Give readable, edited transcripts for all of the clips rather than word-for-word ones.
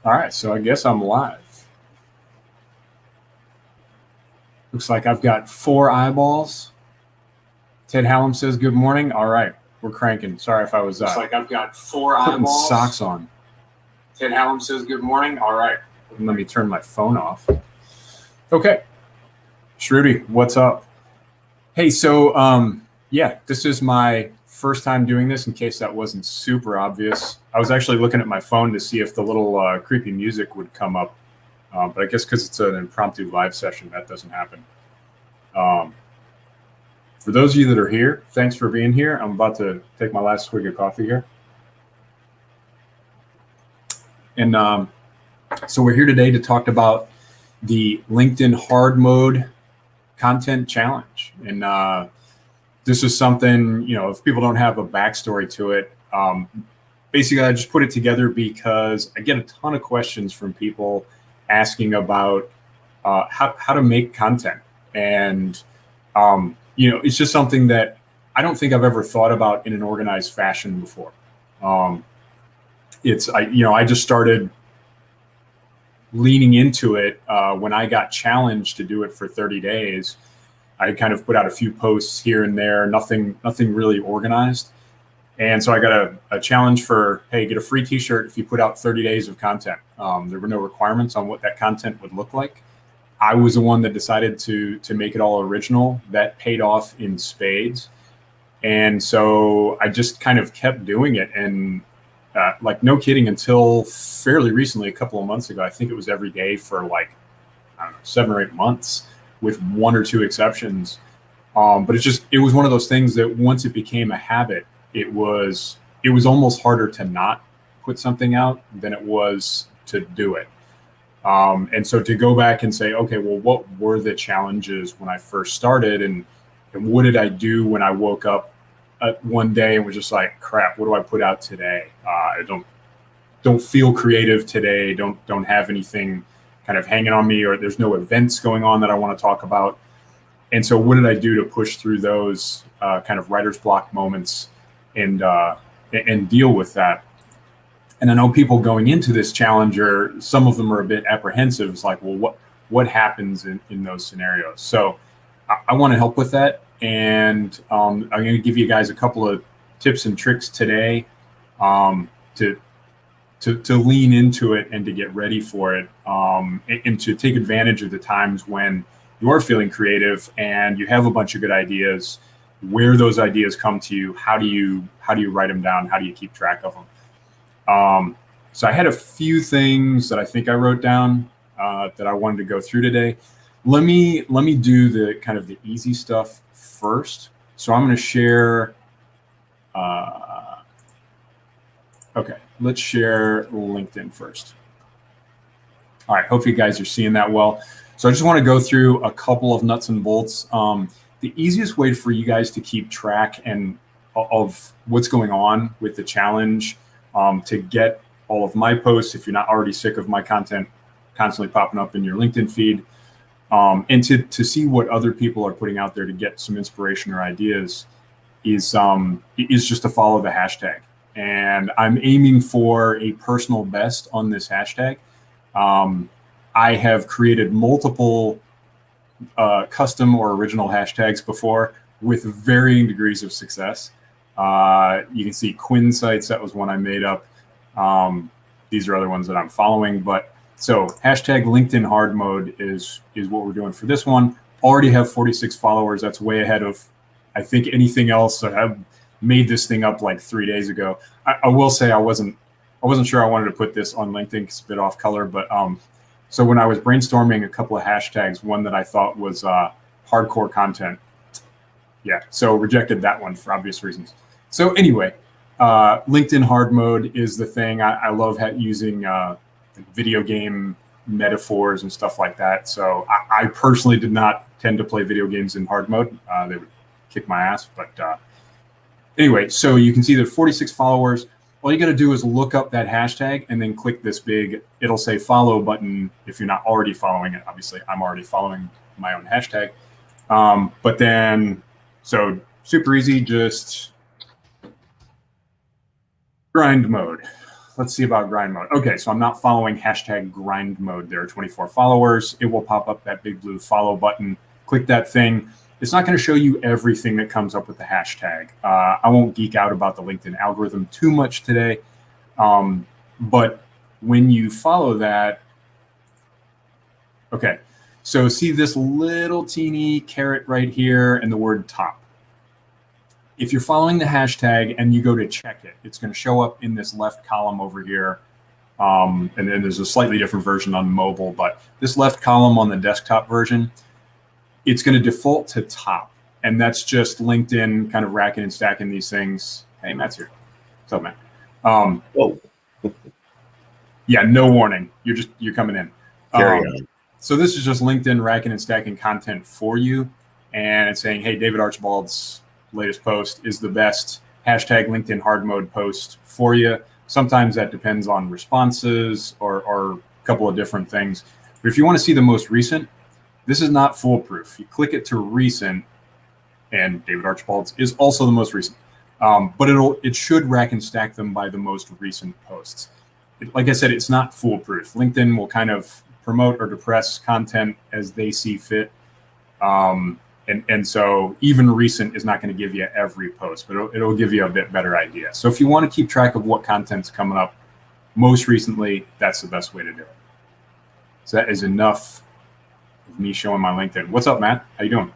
All right, so I guess I'm live. Looks like I've got 4 eyeballs. Ted Hallam says good morning. All right, we're cranking. Sorry if I was Looks like I've got 4 putting eyeballs. socks on. Ted Hallam says good morning. All right. Let me turn my phone off. Okay. Shruti, what's up? Hey, so yeah, this is my first time doing this, in case that wasn't super obvious. I was actually looking at my phone to see if the little creepy music would come up, but I guess because it's an impromptu live session, that doesn't happen. For those of you that are here, thanks for being here. I'm about to take my last swig of coffee here. And so we're here today to talk about the LinkedIn hard mode content challenge. And this is something, if people don't have a backstory to it, basically I just put it together because I get a ton of questions from people asking about how to make content. And it's just something that I don't think I've ever thought about in an organized fashion before. I just started leaning into it when I got challenged to do it for 30 days. I kind of put out a few posts here and there, nothing really organized. And so I got a challenge for, hey, get a free t-shirt if you put out 30 days of content. There were no requirements on what that content would look like. I was the one that decided to make it all original. That paid off in spades. And so I just kind of kept doing it. And no kidding, until fairly recently, a couple of months ago, I think it was every day for 7 or 8 months, with 1 or 2 exceptions. But it was one of those things that once it became a habit, it was almost harder to not put something out than it was to do it. And so to go back and say, okay, well, what were the challenges when I first started, and what did I do when I woke up one day and was just like, crap, what do I put out today? I don't feel creative today. Don't have anything kind of hanging on me, or there's no events going on that I want to talk about. And so what did I do to push through those kind of writer's block moments and deal with that? And I know people going into this challenge, some of them are a bit apprehensive. It's like, well, what happens in those scenarios? So I want to help with that. And I'm going to give you guys a couple of tips and tricks today to lean into it and to get ready for it, and to take advantage of the times when you are feeling creative and you have a bunch of good ideas, where those ideas come to you, how do you write them down, how do you keep track of them? So I had a few things that I think I wrote down that I wanted to go through today. Let me do the kind of the easy stuff first. So I'm going to share. Okay, let's share LinkedIn first. All right, hope you guys are seeing that well. So I just want to go through a couple of nuts and bolts. The easiest way for you guys to keep track of what's going on with the challenge, to get all of my posts, if you're not already sick of my content constantly popping up in your LinkedIn feed, and to see what other people are putting out there to get some inspiration or ideas, is just to follow the hashtag. And I'm aiming for a personal best on this hashtag. I have created multiple custom or original hashtags before with varying degrees of success. You can see Quinn Sites, that was one I made up. These are other ones that I'm following. But so hashtag LinkedIn hard mode is what we're doing for this one. Already have 46 followers. That's way ahead of, I think, anything else. I've made this thing up like 3 days ago. I will say I wasn't sure I wanted to put this on LinkedIn because it's a bit off color. But so when I was brainstorming a couple of hashtags, one that I thought was hardcore content, yeah, so rejected that one for obvious reasons. So anyway, LinkedIn hard mode is the thing. I love using video game metaphors and stuff like that. So I personally did not tend to play video games in hard mode. They would kick my ass. But anyway, so you can see that 46 followers. All you got to do is look up that hashtag and then click this big, it'll say follow button if you're not already following it. Obviously, I'm already following my own hashtag. But then, so super easy, just grind mode. let's see about grind mode. Okay, so I'm not following hashtag grind mode. There are 24 followers. It will pop up that big blue follow button. Click that thing. It's not going to show you everything that comes up with the hashtag. I won't geek out about the LinkedIn algorithm too much today. But when you follow that, okay, so see this little teeny carrot right here and the word top. If you're following the hashtag and you go to check it, it's going to show up in this left column over here. And then there's a slightly different version on mobile, but this left column on the desktop version, it's going to default to top. And that's just LinkedIn kind of racking and stacking these things. Hey, Matt's here. What's up, Matt? Whoa. Yeah, no warning. You're coming in. Carry on. So this is just LinkedIn racking and stacking content for you. And it's saying, hey, David Archibald's latest post is the best hashtag LinkedIn hard mode post for you. Sometimes that depends on responses or a couple of different things. But if you want to see the most recent, this is not foolproof. You click it to recent, and David Archibald's is also the most recent. But it should rack and stack them by the most recent posts. Like I said, it's not foolproof. LinkedIn will kind of promote or depress content as they see fit. And so even recent is not going to give you every post, but it'll give you a bit better idea. So if you want to keep track of what content's coming up most recently, that's the best way to do it. So that is enough of me showing my LinkedIn. What's up, Matt? How you doing?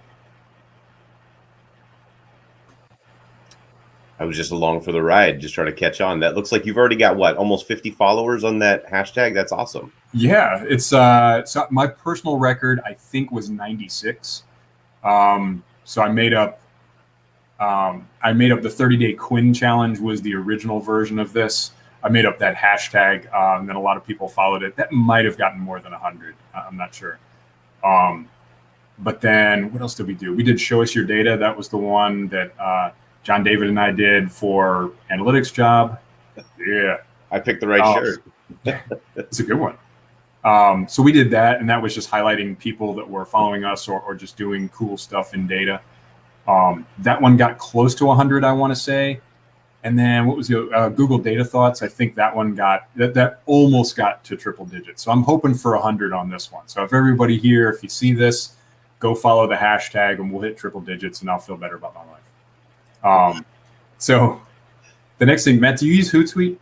I was just along for the ride, just trying to catch on. That looks like you've already got, what, almost 50 followers on that hashtag? That's awesome. Yeah, it's so my personal record, I think, was 96. So I made up the 30-day Quinn challenge was the original version of this. I made up that hashtag, and then a lot of people followed it. That might have gotten more than 100. I'm not sure. But then what else did we do? We did Show Us Your Data. That was the one that John David and I did for analytics job. Yeah. I picked the right shirt. It's a good one. So we did that, and that was just highlighting people that were following us or just doing cool stuff in data. That one got close to 100, I want to say. And then what was the Google Data Thoughts? I think that one got that almost got to triple digits. So I'm hoping for 100 on this one. So if everybody here, if you see this, go follow the hashtag, and we'll hit triple digits, and I'll feel better about my life. So the next thing, Matt, do you use Hootsuite?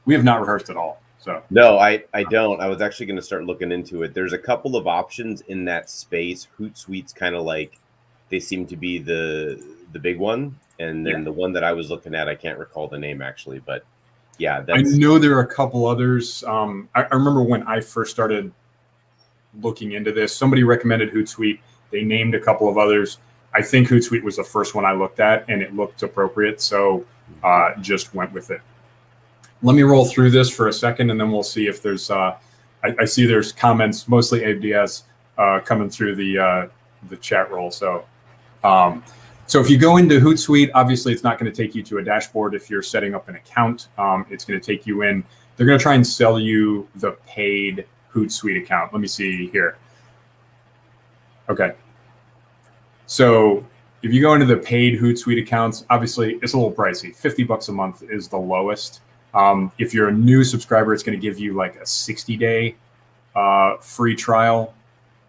We have not rehearsed at all. So No, I don't. I was actually going to start looking into it. There's a couple of options in that space. Hootsuite's kind of like, they seem to be the big one. And then the one that I was looking at, I can't recall the name actually, but yeah. I know there are a couple others. I remember when I first started looking into this, somebody recommended Hootsuite. They named a couple of others. I think Hootsuite was the first one I looked at, and it looked appropriate. So just went with it. Let me roll through this for a second, and then we'll see if there's, I see there's comments, mostly ABS, coming through the chat roll. So if you go into Hootsuite, obviously it's not going to take you to a dashboard if you're setting up an account. It's going to take you in. They're going to try and sell you the paid Hootsuite account. Let me see here. Okay. So if you go into the paid Hootsuite accounts, obviously it's a little pricey. $50 a month is the lowest. If you're a new subscriber, it's going to give you like a 60-day free trial.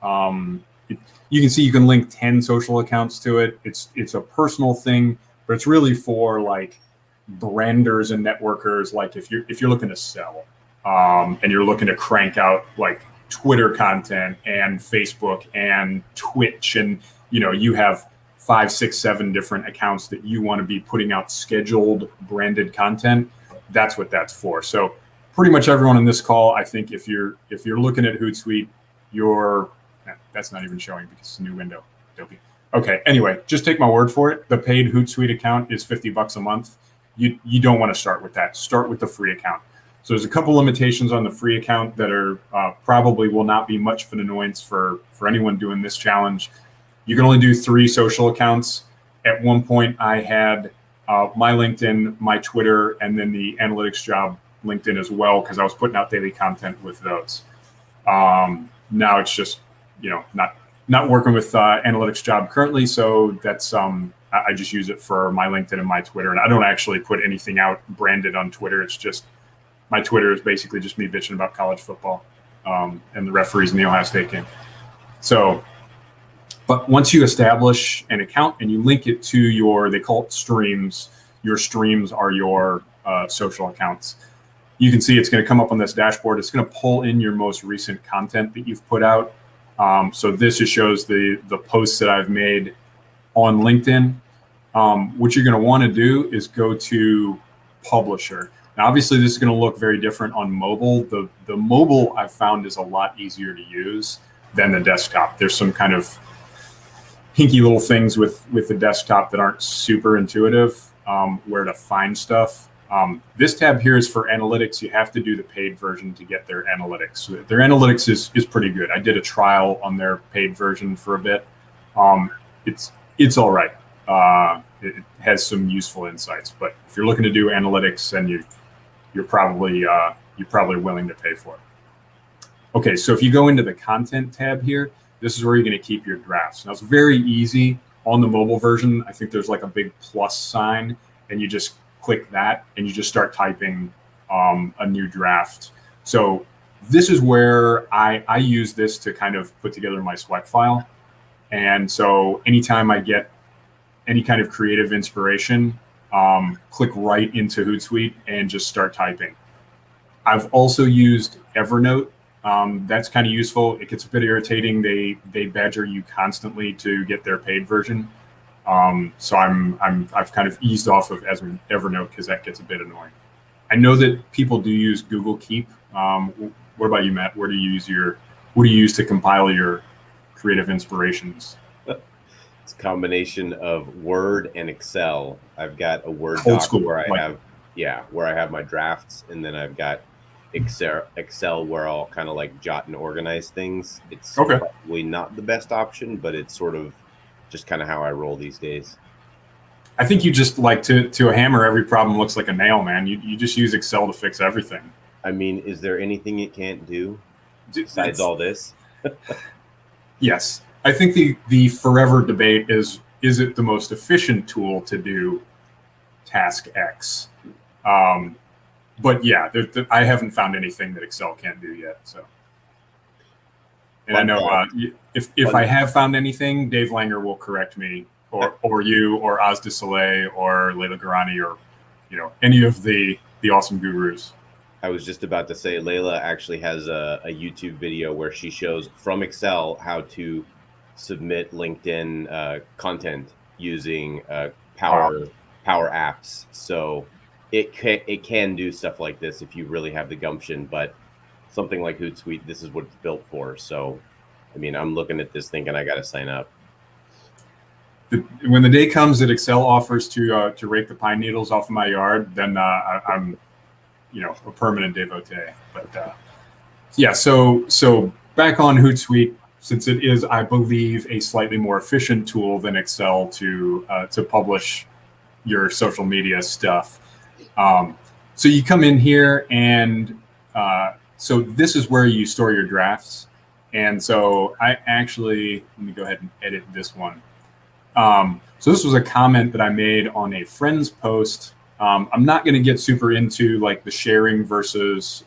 You can see you can link 10 social accounts to it. It's a personal thing, but it's really for like branders and networkers. Like if you're looking to sell and you're looking to crank out like Twitter content and Facebook and Twitch, and you have 5, 6, 7 different accounts that you want to be putting out scheduled branded content. That's what that's for. So pretty much everyone on this call, I think if you're looking at Hootsuite, that's not even showing because it's a new window. Dopey. Okay. Anyway, just take my word for it. The paid Hootsuite account is $50 a month. You don't want to start with that. Start with the free account. So there's a couple limitations on the free account that are probably will not be much of an annoyance for anyone doing this challenge. You can only do 3 social accounts. At one point, I had my LinkedIn, my Twitter, and then the analytics job LinkedIn as well, because I was putting out daily content with those. Now it's just not working with analytics job currently, so that's I just use it for my LinkedIn and my Twitter, and I don't actually put anything out branded on Twitter. It's just my Twitter is basically just me bitching about college football and the referees in the Ohio State game. So, but once you establish an account and you link it to they call it streams. Your streams are your social accounts. You can see it's going to come up on this dashboard. It's going to pull in your most recent content that you've put out. So this just shows the posts that I've made on LinkedIn. What you're going to want to do is go to Publisher. Now, obviously, this is going to look very different on mobile. The mobile I've found is a lot easier to use than the desktop. There's some kind of hinky little things with the desktop that aren't super intuitive, where to find stuff. This tab here is for analytics. You have to do the paid version to get their analytics. Their analytics is pretty good. I did a trial on their paid version for a bit. It's all right. It has some useful insights, but if you're looking to do analytics, then you're probably willing to pay for it. Okay, so if you go into the content tab here, this is where you're going to keep your drafts. Now it's very easy on the mobile version. I think there's like a big plus sign, and you just click that and you just start typing a new draft. So this is where I use this to kind of put together my sweat file. And so anytime I get any kind of creative inspiration, click right into HootSuite and just start typing. I've also used Evernote. That's kind of useful. It gets a bit irritating. They badger you constantly to get their paid version. So I've kind of eased off of Evernote because that gets a bit annoying. I know that people do use Google Keep. What about you, Matt? What do you use to compile your creative inspirations? It's a combination of Word and Excel. I've got a Word Old doc school, where I like, have my drafts, and then I've got Excel where I'll kind of like jot and organize things. It's probably not the best option, but it's sort of just kind of how I roll these days. I think you just like to a hammer, every problem looks like a nail, man. You just use Excel to fix everything. I mean, is there anything it can't do besides all this? Yes. I think the forever debate is it the most efficient tool to do task X? But yeah, I haven't found anything that Excel can't do yet. So, and I know if I have found anything, Dave Langer will correct me, or you, or Oz de Soleil, or Leila Garani, or any of the awesome gurus. I was just about to say, Layla actually has a YouTube video where she shows from Excel how to submit LinkedIn content using Power Apps. So it can do stuff like this if you really have the gumption. But something like HootSuite, this is what it's built for. So, I mean, I'm looking at this thinking I got to sign up. When the day comes that Excel offers to rake the pine needles off of my yard, then I'm a permanent devotee. But yeah, so back on HootSuite, since it is, I believe, a slightly more efficient tool than Excel to publish your social media stuff. So you come in here, and so this is where you store your drafts. And so I actually, let me go ahead and edit this one. So this was a comment that I made on a friend's post. I'm not going to get super into like the sharing versus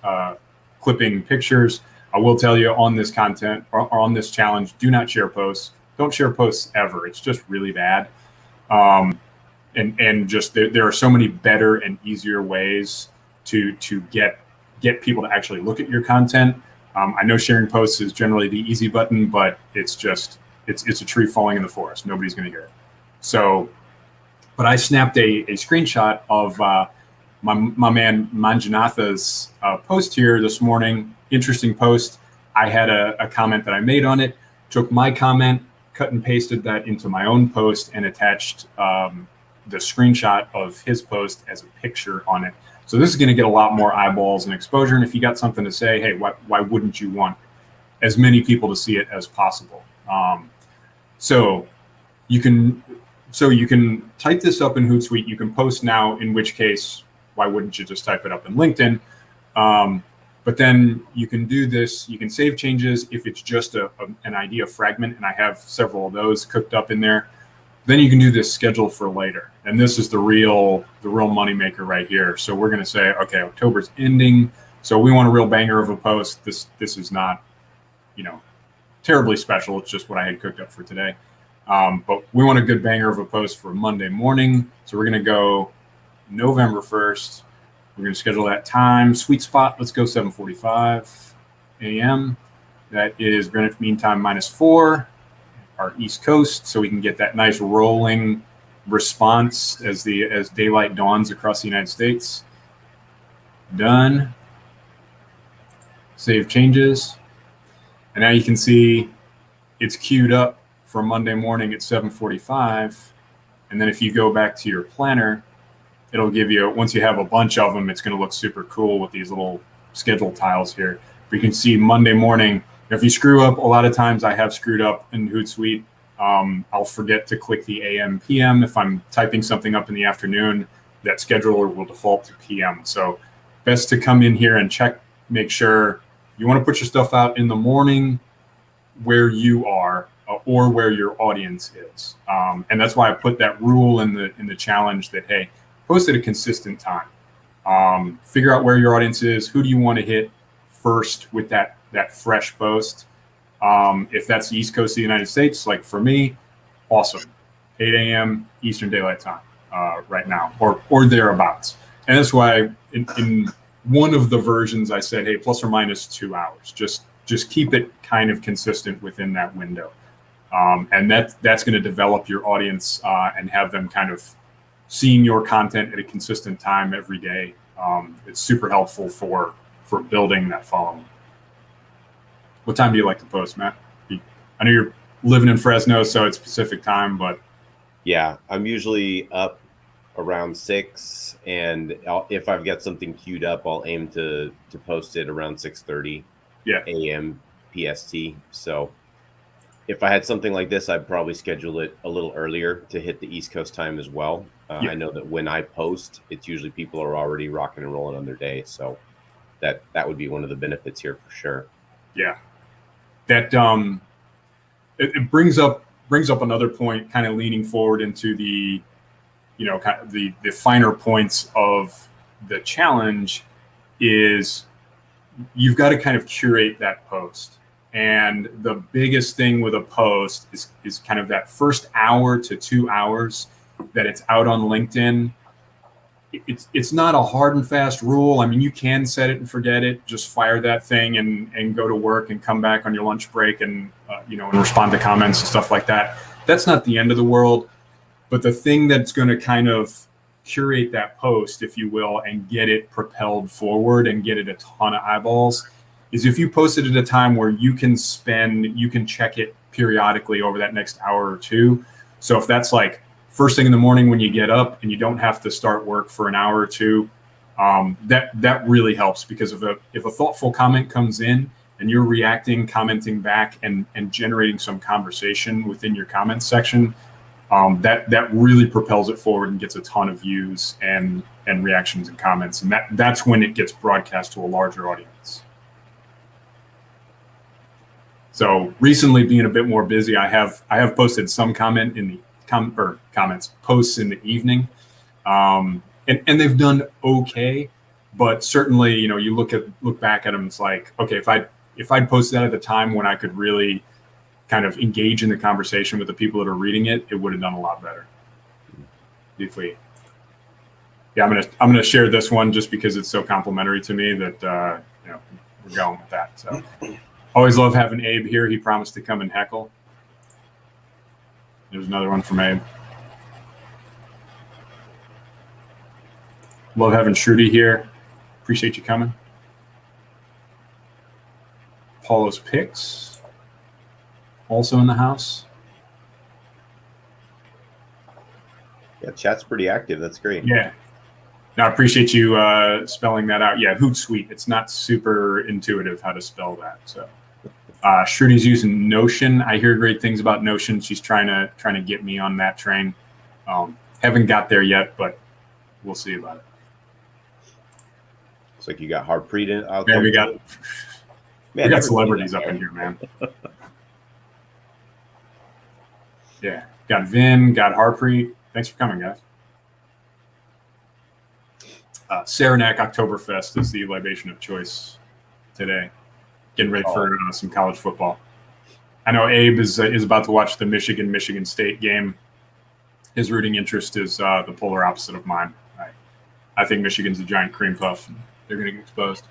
clipping pictures. I will tell you on this content or on this challenge, do not share posts. Don't share posts ever. It's just really bad. And just there are so many better and easier ways to get people to actually look at your content. I know sharing posts is generally the easy button, but it's a tree falling in the forest. Nobody's going to hear it. So, but I snapped a screenshot of my man Manjanatha's post here this morning. Interesting post. I had a comment that I made on it, took my comment, cut and pasted that into my own post, and attached the screenshot of his post as a picture on it. So this is going to get a lot more eyeballs and exposure. And if you got something to say, hey, why wouldn't you want as many people to see it as possible? So you can type this up in Hootsuite. You can post now, in which case, why wouldn't you just type it up in LinkedIn? But then you can do this. You can save changes if it's just an idea fragment, and I have several of those cooked up in there. Then you can do this schedule for later. And this is the real moneymaker right here. So we're going to say, okay, October's ending. So we want a real banger of a post. This is not, terribly special. It's just what I had cooked up for today. But we want a good banger of a post for Monday morning. So we're going to go November 1st. We're going to schedule that time. Sweet spot. Let's go 7:45 a.m. That is Greenwich Mean Time -4, our East Coast, so we can get that nice rolling response as daylight dawns across the United States. Done. Save changes. And now you can see it's queued up for Monday morning at 7:45. And then if you go back to your planner, it'll give you, once you have a bunch of them, it's going to look super cool with these little schedule tiles here. But you can see Monday morning, if you screw up, a lot of times I have screwed up in HootSuite. I'll forget to click the AM, PM. If I'm typing something up in the afternoon, that scheduler will default to PM. So best to come in here and check, make sure you want to put your stuff out in the morning where you are or where your audience is. And that's why I put that rule in the challenge that, hey, post at a consistent time. Figure out where your audience is. Who do you want to hit first with that fresh post? If that's the East Coast of the United States, like for me, awesome. 8 a.m. Eastern Daylight Time right now, or thereabouts. And that's why in one of the versions I said, hey, plus or minus 2 hours. Just keep it kind of consistent within that window. And that's going to develop your audience and have them kind of seeing your content at a consistent time every day. It's super helpful for building that following. What time do you like to post, Matt? I know you're living in Fresno, so it's Pacific time, but yeah, I'm usually up around 6, and if I've got something queued up, I'll aim to post it around 6:30 a.m. PST. So if I had something like this, I'd probably schedule it a little earlier to hit the East Coast time as well. I know that when I post, it's usually people are already rocking and rolling on their day, so that would be one of the benefits here for sure. Yeah, that it brings up another point, kind of leaning forward into the kind of the finer points of the challenge. Is you've got to kind of curate that post. And the biggest thing with a post is kind of that first hour to 2 hours that it's out on LinkedIn. It's not a hard and fast rule. I mean, you can set it and forget it, just fire that thing and go to work and come back on your lunch break and and respond to comments and stuff like that. That's not the end of the world. But the thing that's going to kind of curate that post, if you will, and get it propelled forward and get it a ton of eyeballs is if you post it at a time where you can check it periodically over that next hour or two. So if that's like first thing in the morning when you get up and you don't have to start work for an hour or two, that really helps, because if a thoughtful comment comes in and you're reacting, commenting back, and generating some conversation within your comments section, that really propels it forward and gets a ton of views and reactions and comments, and that's when it gets broadcast to a larger audience. So recently, being a bit more busy, I have posted some comment in the posts in the evening, and they've done okay. But certainly, you look back at them, it's like, okay, if I'd posted that at the time when I could really kind of engage in the conversation with the people that are reading it, it would have done a lot better. I'm gonna share this one just because it's so complimentary to me that we're going with that. So. Always love having Abe here. He promised to come and heckle. There's another one from Abe. Love having Shruti here. Appreciate you coming. Paulo's Picks, also in the house. Yeah, chat's pretty active. That's great. Yeah. No, I appreciate you spelling that out. Yeah, HootSuite. It's not super intuitive how to spell that. So Shruti's using Notion. I hear great things about Notion. She's trying to get me on that train. Haven't got there yet, but we'll see about it. Looks like you got Harpreet out there. Yeah, we got celebrities up in here, man. Yeah. Got Vin, got Harpreet. Thanks for coming, guys. Saranac Oktoberfest is the libation of choice today. Getting ready for some college football. I know Abe is about to watch the Michigan State game. His rooting interest is the polar opposite of mine. I think Michigan's a giant cream puff. And they're going to get exposed.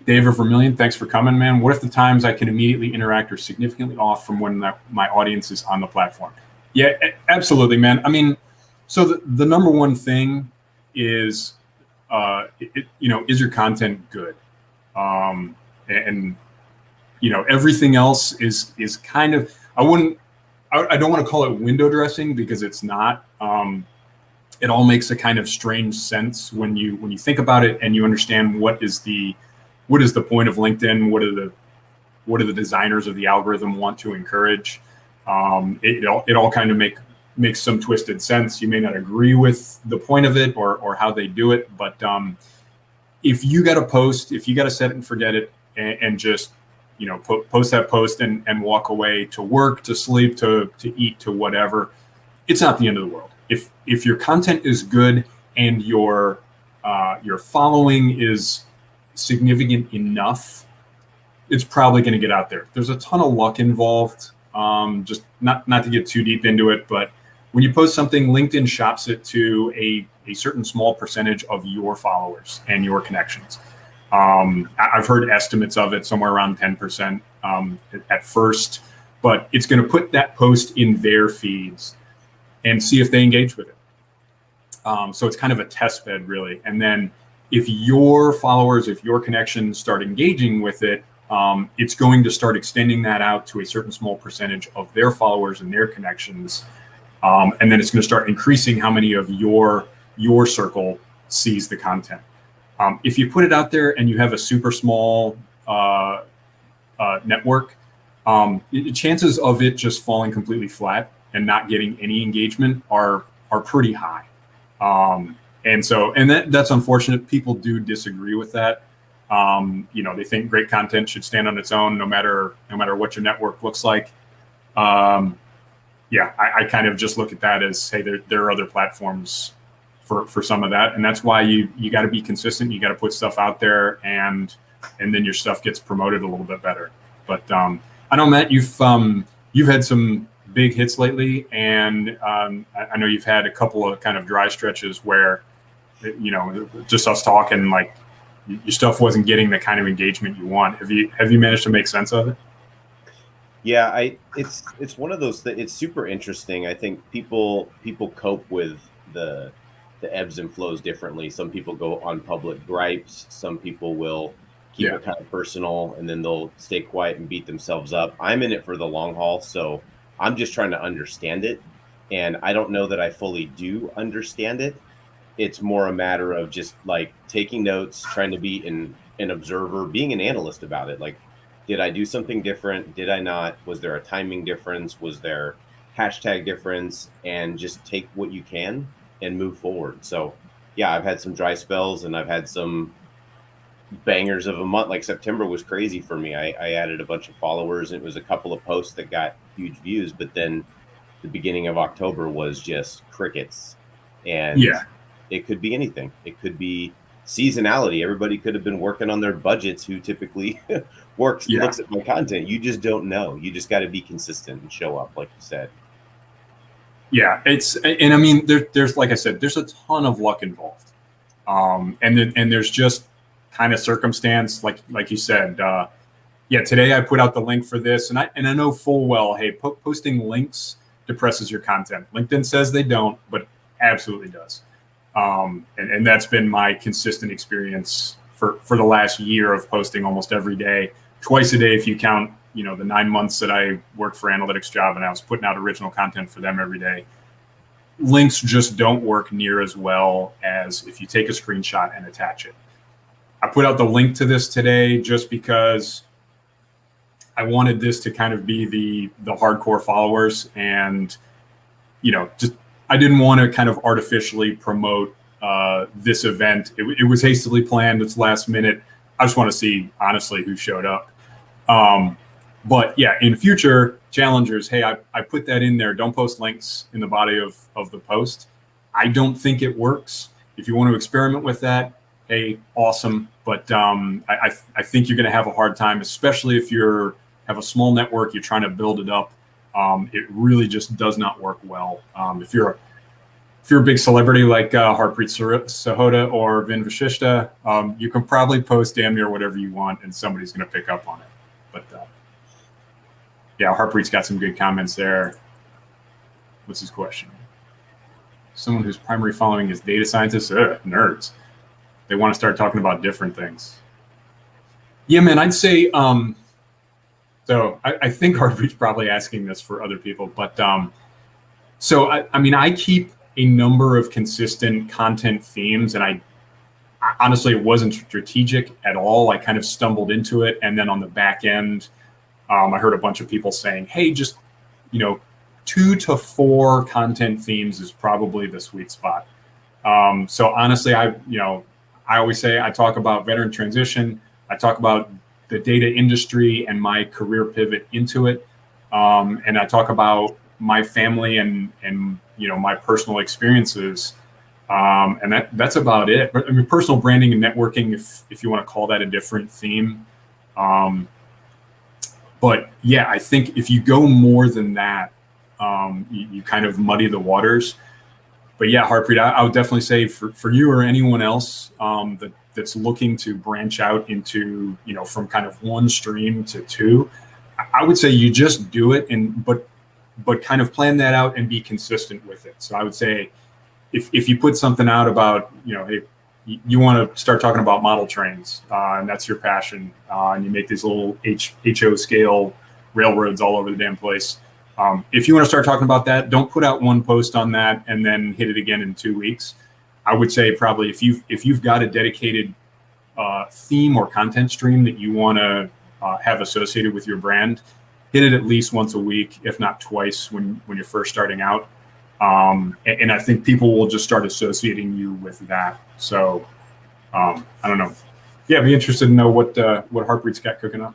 Dave of Vermilion, thanks for coming, man. What if the times I can immediately interact are significantly off from when my audience is on the platform? Yeah, absolutely, man. I mean, so the number one thing is, is your content good? And everything else is kind of, I don't want to call it window dressing because it's not. It all makes a kind of strange sense when you think about it and you understand what is the point of LinkedIn, what do the designers of the algorithm want to encourage. It all kind of makes some twisted sense. You may not agree with the point of it or how they do it, but if you got to post, if you got to set it and forget it and just post that post and walk away to work, to sleep, to eat, to whatever, it's not the end of the world. If your content is good and your following is significant enough, it's probably going to get out there. There's a ton of luck involved. Just not to get too deep into it, but when you post something, LinkedIn shops it to a certain small percentage of your followers and your connections. I've heard estimates of it somewhere around 10% at first, but it's going to put that post in their feeds and see if they engage with it. So it's kind of a test bed, really. And then if your followers, if your connections start engaging with it, it's going to start extending that out to a certain small percentage of their followers and their connections. And then it's going to start increasing how many of your circle sees the content. If you put it out there and you have a super small network, chances of it just falling completely flat and not getting any engagement are pretty high. And that's unfortunate. People do disagree with that. They think great content should stand on its own, no matter what your network looks like. I kind of just look at that as, hey, there are other platforms for some of that, and that's why you got to be consistent. You got to put stuff out there, and then your stuff gets promoted a little bit better. But I know, Matt, you've had some big hits lately, and I know you've had a couple of kind of dry stretches where just us talking, like your stuff wasn't getting the kind of engagement you want. Have you managed to make sense of it? Yeah, it's one of those that it's super interesting. I think people cope with the ebbs and flows differently. Some people go on public gripes. Some people will keep it kind of personal, and then they'll stay quiet and beat themselves up. I'm in it for the long haul, so I'm just trying to understand it. And I don't know that I fully do understand it. It's more a matter of just like taking notes, trying to be an observer, being an analyst about it. Like, did I do something different? Did I not? Was there a timing difference? Was there hashtag difference? And just take what you can and move forward. So yeah, I've had some dry spells and I've had some bangers of a month. Like September was crazy for me. I added a bunch of followers, and it was a couple of posts that got huge views, but then the beginning of October was just crickets. And it could be anything. It could be seasonality. Everybody could have been working on their budgets who typically looks at my content. You just don't know. You just got to be consistent and show up, like you said. Yeah, and I mean, there's like I said, there's a ton of luck involved, and there's just kind of circumstance, like you said. Today I put out the link for this, and I know full well, hey, posting links depresses your content. LinkedIn says they don't, but it absolutely does. And that's been my consistent experience for the last year of posting almost every day, twice a day if you count, the 9 months that I worked for analytics job and I was putting out original content for them every day. Links just don't work near as well as if you take a screenshot and attach it. I put out the link to this today just because I wanted this to kind of be the hardcore followers, and just I didn't want to kind of artificially promote this event. It was hastily planned. It's last minute. I just want to see honestly who showed up. But yeah, in future challengers, hey, I put that in there. Don't post links in the body of the post. I don't think it works. If you want to experiment with that, hey, awesome. But I think you're going to have a hard time, especially if you have a small network, you're trying to build it up. It really just does not work well. If you're a big celebrity like Harpreet Sahota or Vin Vashishta, you can probably post damn near whatever you want, and somebody's going to pick up on it. But yeah, Harpreet's got some good comments there. What's his question? Someone whose primary following is data scientists, nerds. They want to start talking about different things. Yeah, man, I'd say. So I think Harpreet's probably asking this for other people, but so I mean, I keep a number of consistent content themes, and I honestly, it wasn't strategic at all. I kind of stumbled into it, and then on the back end, I heard a bunch of people saying, "Hey, just 2 to 4 content themes is probably the sweet spot." So honestly, I always say I talk about veteran transition. I talk about the data industry and my career pivot into it, and I talk about my family and my personal experiences, and that's about it. But I mean, personal branding and networking, if you want to call that a different theme. But yeah, I think if you go more than that, you kind of muddy the waters. But yeah, Harpreet, I would definitely say for you or anyone else that's looking to branch out into, from kind of one stream to 2, I would say you just do it, but kind of plan that out and be consistent with it. So I would say if you put something out about, hey, you want to start talking about model trains, and that's your passion, and you make these little HO scale railroads all over the damn place. If you want to start talking about that, don't put out one post on that and then hit it again in 2 weeks. I would say probably if you've got a dedicated theme or content stream that you want to have associated with your brand, hit it at least once a week, if not twice when you're first starting out. And I think people will just start associating you with that. So I don't know. Yeah, I'd be interested to know what Harpreet's got cooking up.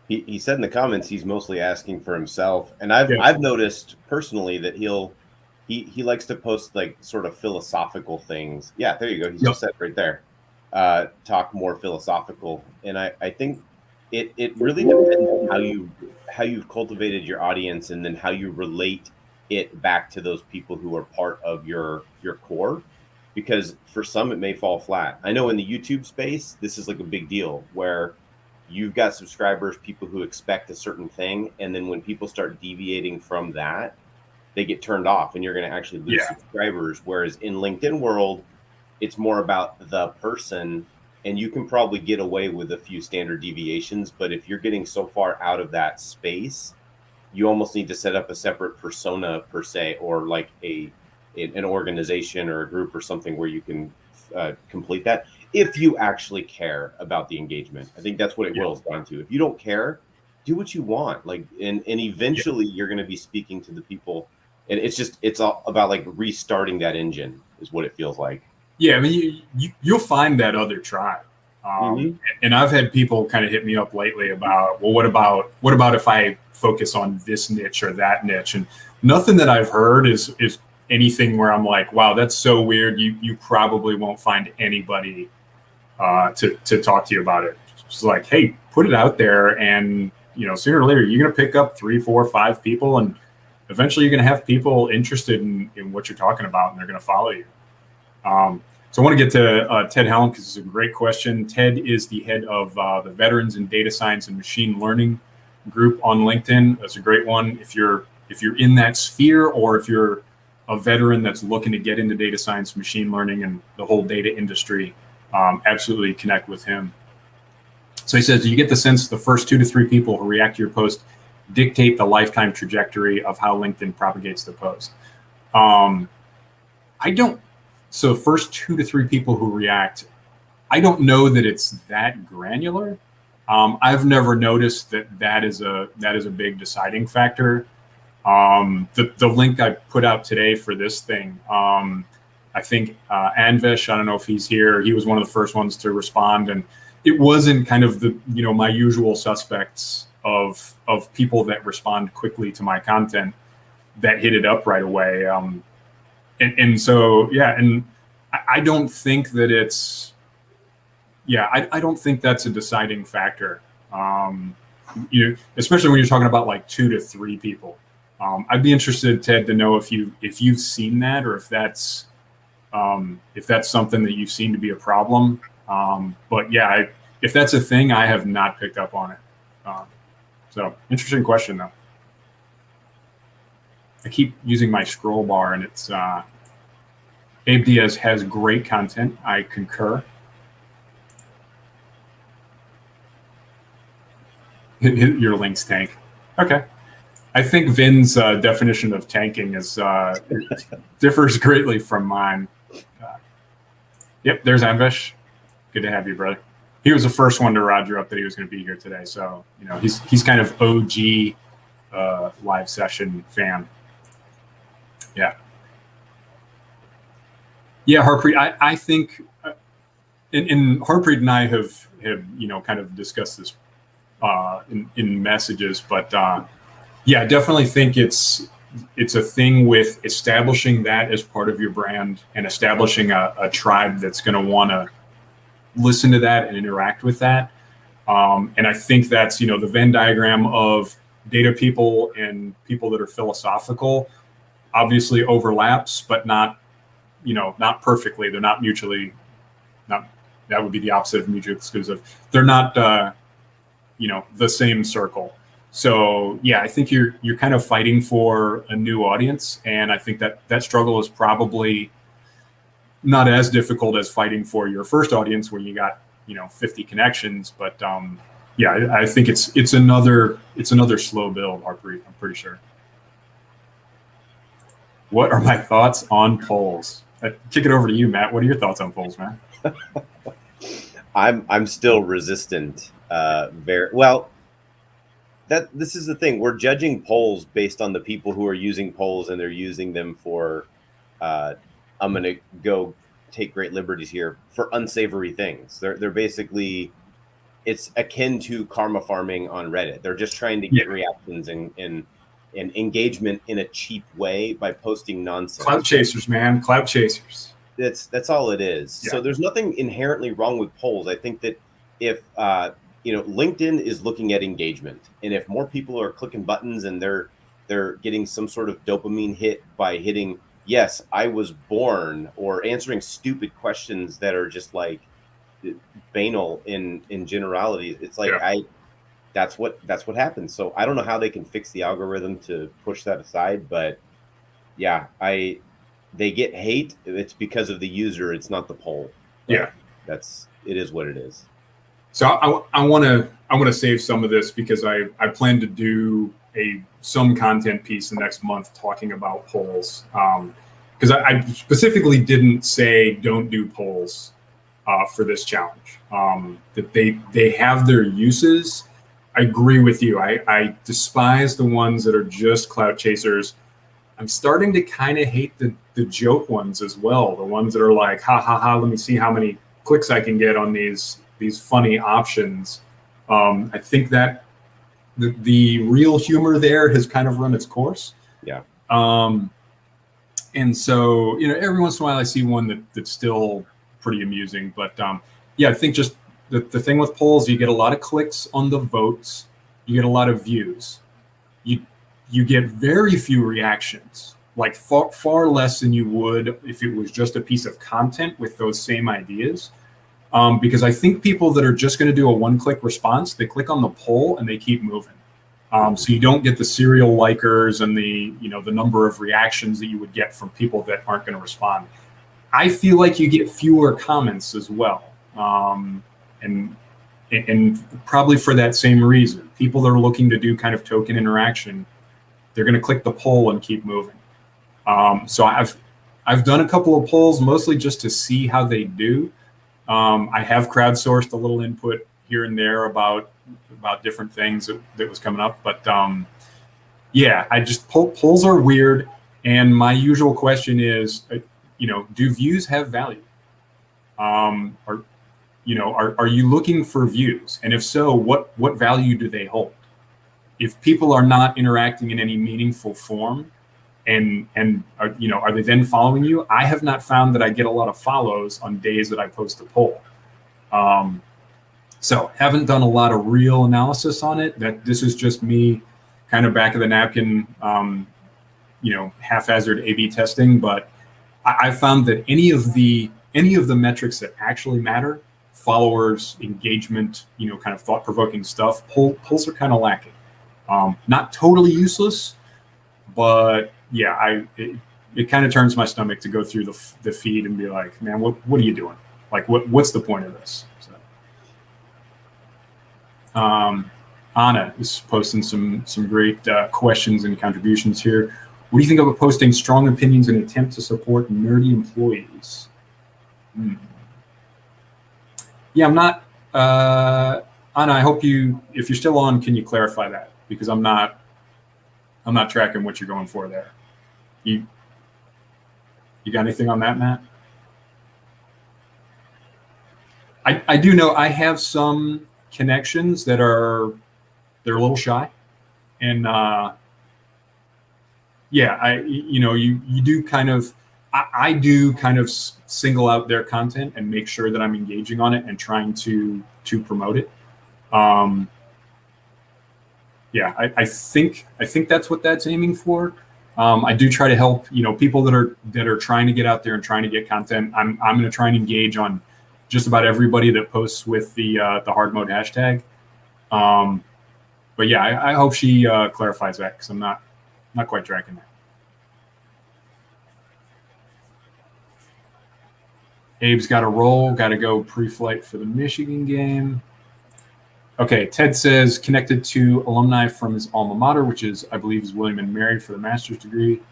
He said in the comments he's mostly asking for himself, and I've noticed personally that he likes to post like sort of philosophical things. Yeah, there you go. He's just said right there. Talk more philosophical, and I think it really depends on how you've cultivated your audience, and then how you relate it back to those people who are part of your core. Because for some it may fall flat. I know in the YouTube space this is like a big deal where you've got subscribers, people who expect a certain thing, and then when people start deviating from that, they get turned off, and you're going to actually lose subscribers. Whereas in LinkedIn world, it's more about the person, and you can probably get away with a few standard deviations. But if you're getting so far out of that space, you almost need to set up a separate persona per se, or like an organization or a group or something where you can complete that. If you actually care about the engagement, I think that's what it boils down to. If you don't care, do what you want. Like, and eventually you're going to be speaking to the people, and it's all about like restarting that engine is what it feels like. Yeah, I mean, you'll find that other tribe. And I've had people kind of hit me up lately about, well, what about if I focus on this niche or that niche? And nothing that I've heard is anything where I'm like, wow, that's so weird. You probably won't find anybody to talk to you about it. It's like, hey, put it out there, and sooner or later you're going to pick up 3, 4, 5 people, and eventually you're going to have people interested in what you're talking about, and they're going to follow you. So I want to get to Ted Hallam, because it's a great question. Ted is the head of the Veterans in Data Science and Machine Learning group on LinkedIn. That's a great one. If you're in that sphere, or if you're a veteran that's looking to get into data science, machine learning, and the whole data industry, absolutely connect with him. So he says, do you get the sense the first 2 to 3 people who react to your post dictate the lifetime trajectory of how LinkedIn propagates the post? I don't. So first 2 to 3 people who react, I don't know that it's that granular. I've never noticed that is a big deciding factor. The link I put out today for this thing, I think Anvesh, I don't know if he's here, he was one of the first ones to respond, and it wasn't kind of the, my usual suspects of people that respond quickly to my content that hit it up right away. And so, yeah, and I don't think that it's, I don't think that's a deciding factor. Especially when you're talking about like 2 to 3 people. I'd be interested, Ted, to know if you've seen that, or if that's something that you've seen to be a problem. But yeah, if that's a thing, I have not picked up on it. So interesting question though. I keep using my scroll bar, and it's Abe Diaz has great content. I concur. Your links tank. Okay. I think Vin's definition of tanking is differs greatly from mine. Yep, there's Anvesh. Good to have you, brother. He was the first one to Roger up that he was going to be here today. So, he's kind of OG live session fan. Yeah. Yeah, Harpreet, I think, and Harpreet and I have kind of discussed this in messages, but I definitely think it's a thing with establishing that as part of your brand and establishing a tribe that's going to want to listen to that and interact with that. And I think that's, the Venn diagram of data people and people that are philosophical obviously overlaps, but not perfectly. They're not mutually, that would be the opposite of mutually exclusive. They're not, the same circle. So yeah, I think you're kind of fighting for a new audience. And I think that struggle is probably not as difficult as fighting for your first audience where you got, 50 connections. But I think it's another slow build, Harpreet, I'm pretty sure. What are my thoughts on polls? I kick it over to you, Matt. What are your thoughts on polls, man? I'm still resistant. Very well. This is the thing. We're judging polls based on the people who are using polls, and they're using them for. I'm going to go take great liberties here for unsavory things. They're basically, it's akin to karma farming on Reddit. They're just trying to get reactions and engagement in a cheap way by posting nonsense. Clout chasers, man. Clout chasers. That's all it is. Yeah. So there's nothing inherently wrong with polls. I think that if LinkedIn is looking at engagement, and if more people are clicking buttons and they're getting some sort of dopamine hit by hitting yes, I was born, or answering stupid questions that are just like banal in generalities, it's like that's what happens. So I don't know how they can fix the algorithm to push that aside, but yeah, they get hate. It's because of the user. It's not the poll. But it is what it is. So I want to save some of this because I plan to do some content piece the next month talking about polls. Because I specifically didn't say don't do polls for this challenge. That they have their uses. I agree with you. I despise the ones that are just clout chasers. I'm starting to kind of hate the joke ones as well. The ones that are like, ha ha ha, let me see how many clicks I can get on these funny options. I think that the real humor there has kind of run its course. Yeah. And so, every once in a while I see one that's still pretty amusing. But I think just the thing with polls, you get a lot of clicks on the votes, you get a lot of views. You get very few reactions, like far less than you would if it was just a piece of content with those same ideas. Because I think people that are just going to do a one-click response, they click on the poll and they keep moving. So you don't get the serial likers and the number of reactions that you would get from people that aren't going to respond. I feel like you get fewer comments as well. And probably for that same reason, people that are looking to do kind of token interaction, they're going to click the poll and keep moving. So I've done a couple of polls, mostly just to see how they do. I have crowdsourced a little input here and there about different things that was coming up, but I just polls are weird. And my usual question is, do views have value? are you looking for views? And if so, what value do they hold? If people are not interacting in any meaningful form, and are they then following you? I have not found that I get a lot of follows on days that I post a poll. So haven't done a lot of real analysis on it. That this is just me kind of back of the napkin, haphazard A/B testing. But I found that any of the metrics that actually matter, followers, engagement, kind of thought-provoking stuff, polls are kind of lacking. Not totally useless, but yeah, it kind of turns my stomach to go through the feed and be like, man, what are you doing? Like, what's the point of this? So, Anna is posting some great questions and contributions here. What do you think about posting strong opinions in an attempt to support nerdy employees? Yeah, I'm not. Anna, I hope if you're still on, can you clarify that? Because I'm not tracking what you're going for there. You got anything on that, Matt? I do know I have some connections that they're a little shy, and you do kind of. I do kind of single out their content and make sure that I'm engaging on it and trying to promote it. I think that's what that's aiming for. I do try to help, people that are trying to get out there and trying to get content. I'm going to try and engage on just about everybody that posts with the hard mode hashtag. But yeah, I hope she clarifies that, because I'm not quite tracking that. Abe's got to roll, got to go pre-flight for the Michigan game. Okay, Ted says connected to alumni from his alma mater, which is, I believe, is William and Mary for the master's degree.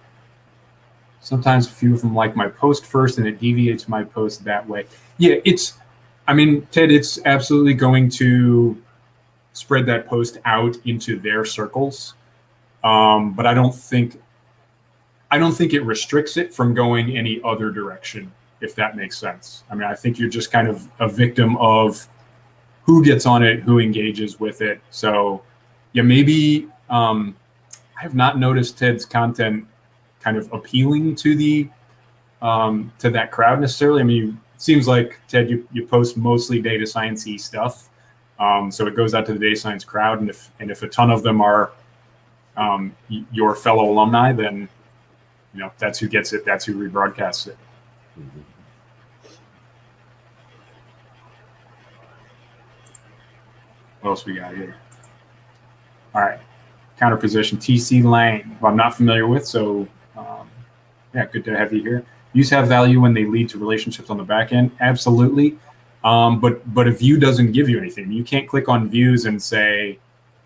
Sometimes a few of them like my post first, and it deviates my post that way. Yeah, Ted, it's absolutely going to spread that post out into their circles. But I don't think it restricts it from going any other direction, if that makes sense. I think you're just kind of a victim of who gets on it, who engages with it. So yeah, maybe I have not noticed Ted's content kind of appealing to to that crowd necessarily. It seems like, Ted, you post mostly data science-y stuff. So it goes out to the data science crowd, and if a ton of them are your fellow alumni, then that's who gets it, that's who rebroadcasts it. Mm-hmm. What else we got here? All right, counter position TC Lang, who I'm not familiar with, so good to have you here. Views have value when they lead to relationships on the back end, absolutely. But a view doesn't give you anything. You can't click on views and say,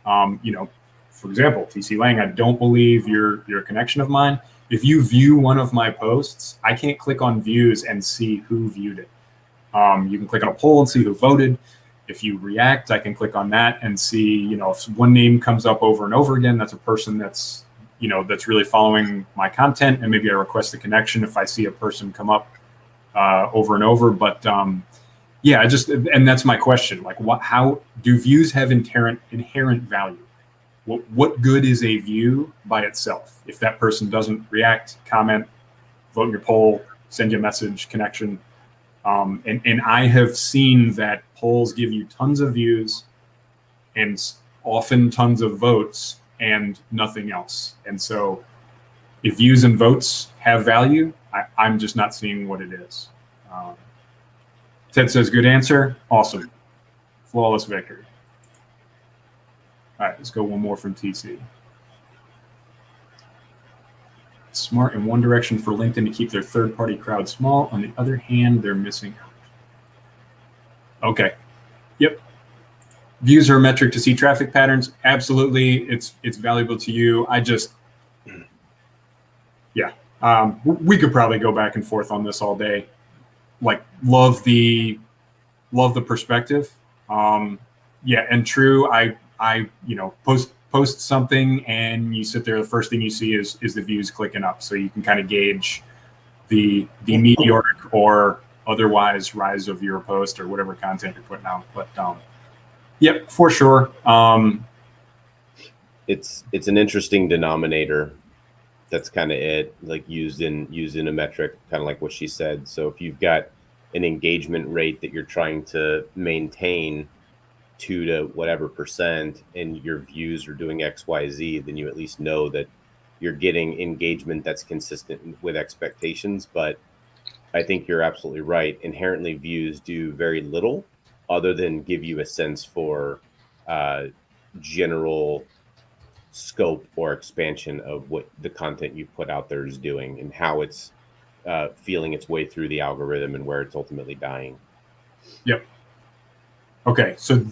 for example, TC Lang, I don't believe you're a connection of mine. If you view one of my posts, I can't click on views and see who viewed it. You can click on a poll and see who voted. If you react, I can click on that and see, if one name comes up over and over again, that's a person that's really following my content, and maybe I request a connection if I see a person come up over and over. But and that's my question. Like, how do views have inherent value? What good is a view by itself? If that person doesn't react, comment, vote in your poll, send you a message, connection. And I have seen that polls give you tons of views and often tons of votes and nothing else. And so if views and votes have value, I'm just not seeing what it is. Ted says, good answer. Awesome. Flawless victory. All right, let's go one more from TC. Smart in one direction for LinkedIn to keep their third-party crowd small. On the other hand, they're missing out. Okay. Yep. Views are a metric to see traffic patterns. Absolutely, it's valuable to you. We could probably go back and forth on this all day. Like, love the perspective. And true. I post something and you sit there, the first thing you see is the views clicking up, so you can kind of gauge the meteoric or otherwise rise of your post or whatever content you're putting out. But yep, for sure. It's an interesting denominator. That's kind of it, like used in a metric, kind of like what she said. So if you've got an engagement rate that you're trying to maintain 2 to whatever percent, and your views are doing XYZ, then you at least know that you're getting engagement that's consistent with expectations. But I think you're absolutely right. Inherently, views do very little other than give you a sense for general scope or expansion of what the content you put out there is doing and how it's feeling its way through the algorithm and where it's ultimately dying. Yep. Okay, so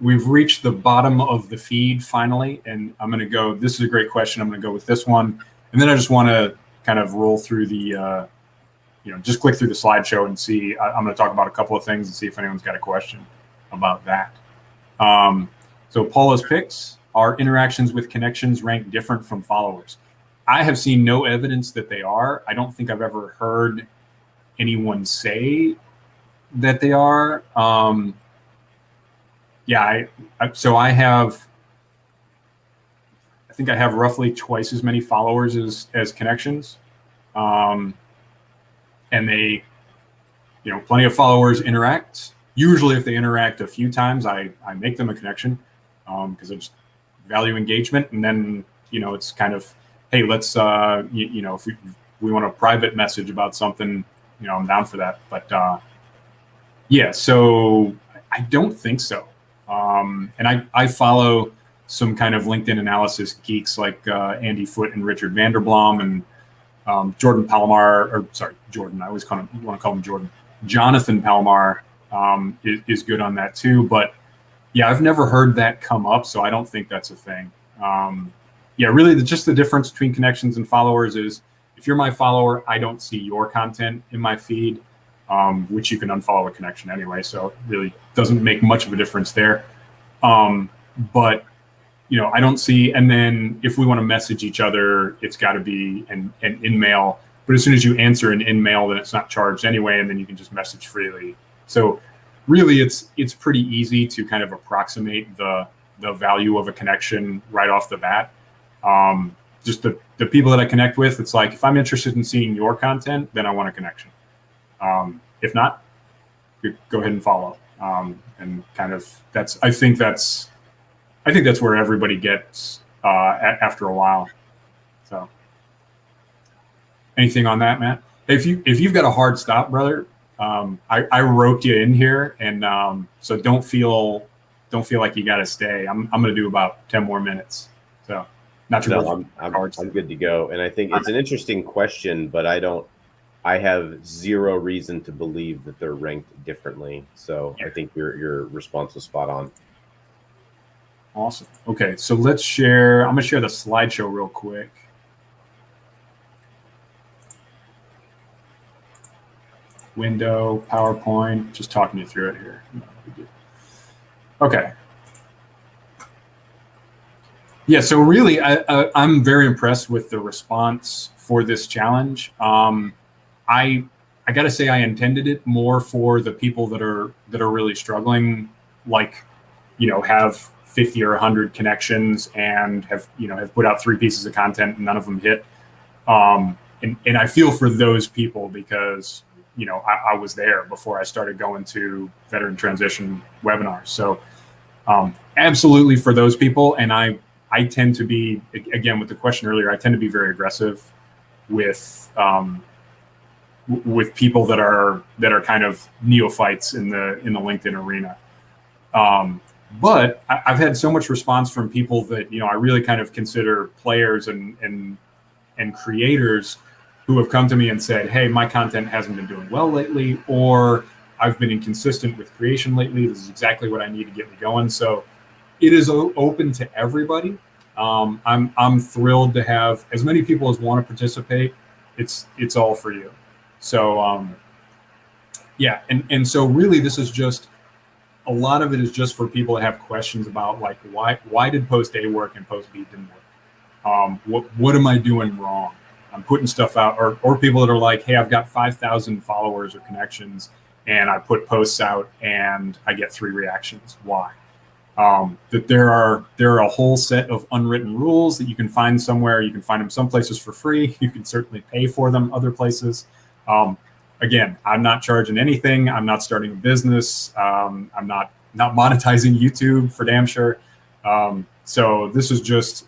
we've reached the bottom of the feed finally, and I'm going to go. This is a great question. I'm going to go with this one, and then I just want to kind of roll through the, just click through the slideshow and see. I'm going to talk about a couple of things and see if anyone's got a question about that. So Paula's picks: are interactions with connections ranked different from followers? I have seen no evidence that they are. I don't think I've ever heard anyone say that they are. Yeah, so I think I have roughly twice as many followers as connections. And they, plenty of followers interact. Usually if they interact a few times, I make them a connection because I just value engagement. And then, it's kind of, hey, let's, if we want a private message about something, I'm down for that. But yeah, so I don't think so. And I follow some kind of LinkedIn analysis geeks like Andy Foote and Richard Vanderblom and Jordan Palomar, Jordan. I always want to call him Jordan. Jonathan Palomar is good on that too. But yeah, I've never heard that come up, so I don't think that's a thing. Yeah, really, just the difference between connections and followers is if you're my follower, I don't see your content in my feed. Which you can unfollow a connection anyway, so it really doesn't make much of a difference there. But I don't see. And then if we want to message each other, it's got to be an in-mail. But as soon as you answer an in-mail, then it's not charged anyway, and then you can just message freely. So really, it's pretty easy to kind of approximate the value of a connection right off the bat. Just the people that I connect with, it's like if I'm interested in seeing your content, then I want a connection. If not, go ahead and follow. And kind of I think that's where everybody gets after a while. So anything on that, Matt? If you've got a hard stop, brother, I roped you in here, and so don't feel like you got to stay. I'm going to do about 10 more minutes. So not too I'm good to go. And I think it's an interesting question, but I have zero reason to believe that they're ranked differently. So I think your response was spot on. Awesome. Okay, so let's share. I'm going to share the slideshow real quick. Window, PowerPoint, just talking you through it here. Okay. Yeah, so really, I'm very impressed with the response for this challenge. I got to say I intended it more for the people that are really struggling, like, have 50 or 100 connections and have put out 3 pieces of content and none of them hit. And I feel for those people because, I was there before I started going to veteran transition webinars. So absolutely for those people. And I tend to be, again, with the question earlier, I tend to be very aggressive with people that are kind of neophytes in the LinkedIn arena. But I've had so much response from people that, I really kind of consider players and creators who have come to me and said, hey, my content hasn't been doing well lately, or I've been inconsistent with creation lately. This is exactly what I need to get me going. So it is open to everybody. I'm thrilled to have as many people as want to participate. It's all for you. So yeah, and so really this is just a lot of it is just for people that have questions about like why did post A work and post B didn't work? What am I doing wrong? I'm putting stuff out, or people that are like, hey, I've got 5,000 followers or connections, and I put posts out and I get 3 reactions. Why? That there are a whole set of unwritten rules that you can find somewhere. You can find them some places for free. You can certainly pay for them other places. Again, I'm not charging anything. I'm not starting a business. I'm not monetizing YouTube for damn sure. So this is just,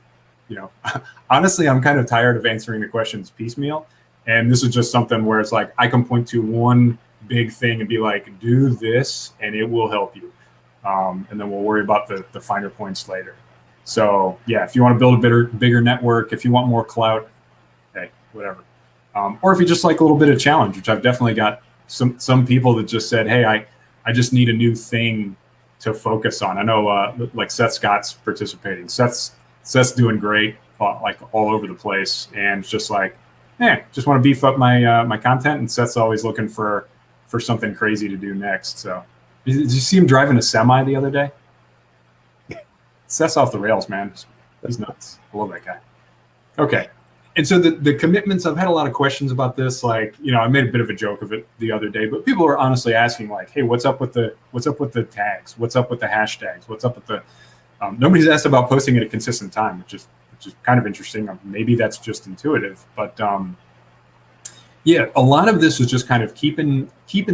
honestly, I'm kind of tired of answering the questions piecemeal. And this is just something where it's like, I can point to one big thing and be like, do this and it will help you. And then we'll worry about the finer points later. So yeah, if you want to build a bigger network, if you want more clout, hey, whatever. Or if you just like a little bit of challenge, which I've definitely got some people that just said, hey, I just need a new thing to focus on. I know like Seth Scott's participating. Seth's doing great, like all over the place, and it's just like, just want to beef up my content. And Seth's always looking for something crazy to do next. So did you see him driving a semi the other day? Seth's off the rails, man. He's nuts. I love that guy. Okay. And so the commitments, I've had a lot of questions about this. Like, I made a bit of a joke of it the other day, but people are honestly asking like, hey, what's up with the tags? What's up with the hashtags? What's up with the, nobody's asked about posting at a consistent time, which is kind of interesting. Maybe that's just intuitive, but yeah, a lot of this is just kind of keeping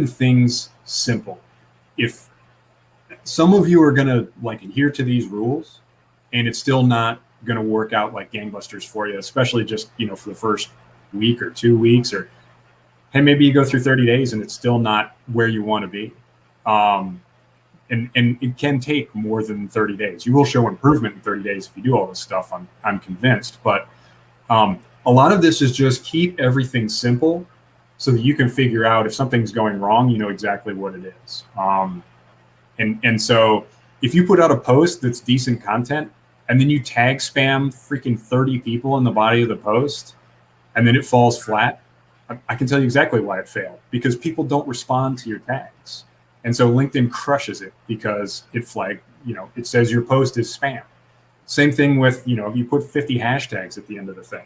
things simple. If some of you are going to like adhere to these rules and it's still not going to work out like gangbusters for you, especially just, for the first week or 2 weeks, or hey, maybe you go through 30 days and it's still not where you want to be. And it can take more than 30 days. You will show improvement in 30 days if you do all this stuff. I'm convinced, but a lot of this is just keep everything simple so that you can figure out if something's going wrong, you know exactly what it is. And so if you put out a post that's decent content and then you tag spam freaking 30 people in the body of the post and then it falls flat, I can tell you exactly why it failed, because people don't respond to your tags. And so LinkedIn crushes it because it flagged, it says your post is spam. Same thing with, if you put 50 hashtags at the end of the thing.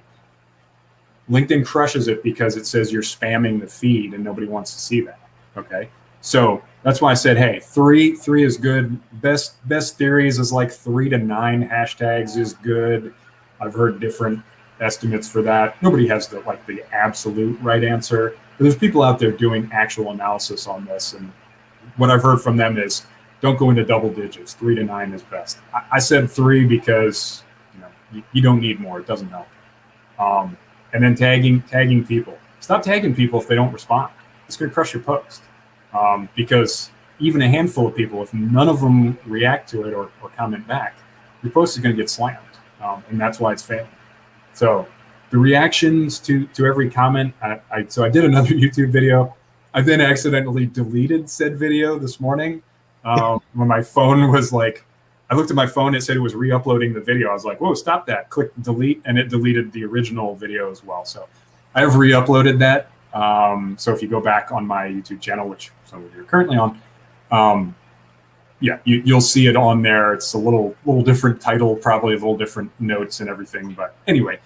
LinkedIn crushes it because it says you're spamming the feed and nobody wants to see that. Okay. So that's why I said, hey, three is good. Best theories is like 3 to 9 hashtags is good. I've heard different estimates for that. Nobody has the absolute right answer, but there's people out there doing actual analysis on this. And what I've heard from them is don't go into double digits. 3 to 9 is best. I said 3 because you don't need more. It doesn't help. And then tagging people. Stop tagging people if they don't respond. It's going to crush your post. Because even a handful of people, if none of them react to it or comment back, your post is going to get slammed. And that's why it's failing. So the reactions to every comment, so I did another YouTube video. I then accidentally deleted said video this morning when my phone was like, I looked at my phone, it said it was re-uploading the video. I was like, whoa, stop that. Click delete, and it deleted the original video as well. So I have re-uploaded that. So if you go back on my YouTube channel, which some of you are currently on, you'll see it on there. It's a little different title, probably a little different notes and everything. But anyway,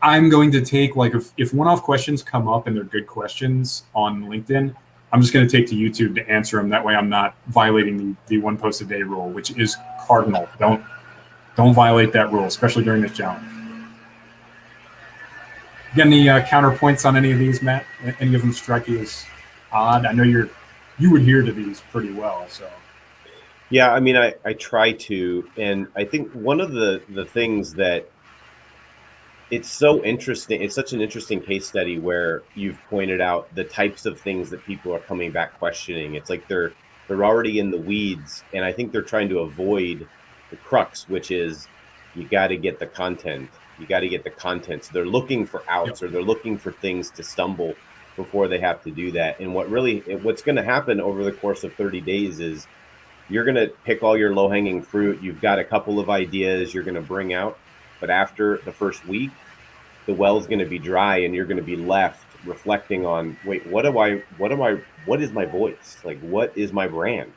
I'm going to take, like, if one-off questions come up and they're good questions on LinkedIn, I'm just going to take to YouTube to answer them. That way I'm not violating the 1 post a day rule, which is cardinal. Don't violate that rule, especially during this challenge. Got any counterpoints on any of these, Matt? Any of them strike you as odd? I know you adhere to these pretty well. So yeah, I mean, I try to, and I think one of the things that it's so interesting, it's such an interesting case study where you've pointed out the types of things that people are coming back questioning. It's like they're already in the weeds, and I think they're trying to avoid the crux, which is you got to get the content. You got to get the content. So they're looking for outs, or they're looking for things to stumble before they have to do that. And what's going to happen over the course of 30 days is you're going to pick all your low-hanging fruit. You've got a couple of ideas you're going to bring out, but after the first week, the well's going to be dry, and you're going to be left reflecting on, wait, what is my voice? Like, what is my brand?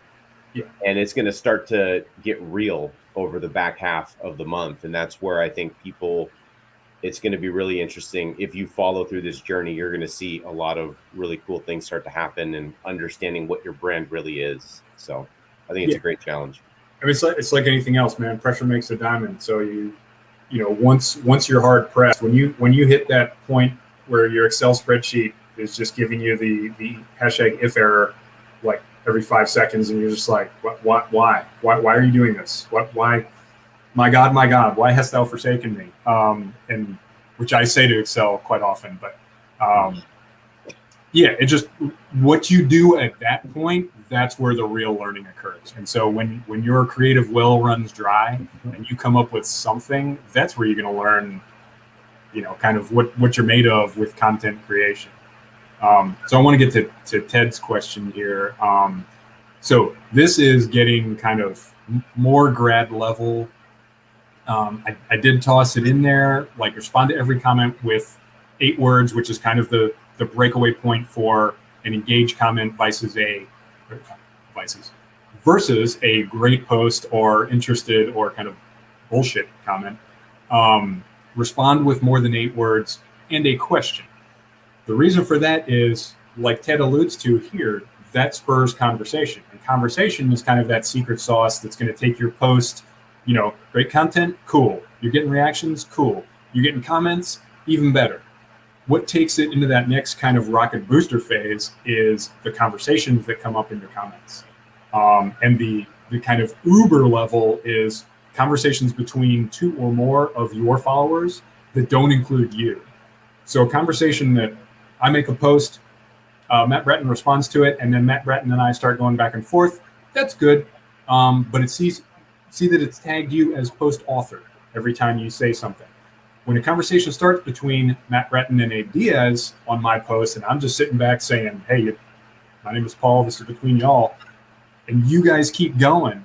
Yeah. And it's going to start to get real over the back half of the month. And that's where I think people, it's going to be really interesting. If you follow through this journey, you're going to see a lot of really cool things start to happen and understanding what your brand really is. So I think it's a great challenge. I mean, it's like anything else, man. Pressure makes a diamond. So once you're hard pressed, when you hit that point where your Excel spreadsheet is just giving you the hashtag if error like every 5 seconds, and you're just like, why are you doing this? Why? My God, why hast thou forsaken me? And which I say to Excel quite often, but it just, what you do at that point, that's where the real learning occurs. And so when your creative well runs dry and you come up with something, that's where you're going to learn, kind of what you're made of with content creation. So I want to get to Ted's question here. So this is getting kind of more grad level. I did toss it in there, like respond to every comment with 8 words, which is kind of the breakaway point for an engaged comment versus a great post or interested or kind of bullshit comment. Respond with more than 8 words and a question. The reason for that is, like Ted alludes to here, that spurs conversation. And conversation is kind of that secret sauce that's going to take your post, great content, cool. You're getting reactions, cool. You're getting comments, even better. What takes it into that next kind of rocket booster phase is the conversations that come up in your comments. And the kind of uber level is conversations between 2 or more of your followers that don't include you. So a conversation that I make a post, Matt Breton responds to it, and then Matt Breton and I start going back and forth. That's good. But it see that it's tagged you as post author every time you say something. When a conversation starts between Matt Breton and Abe Diaz on my post, and I'm just sitting back saying, hey, my name is Paul, this is between y'all, and you guys keep going,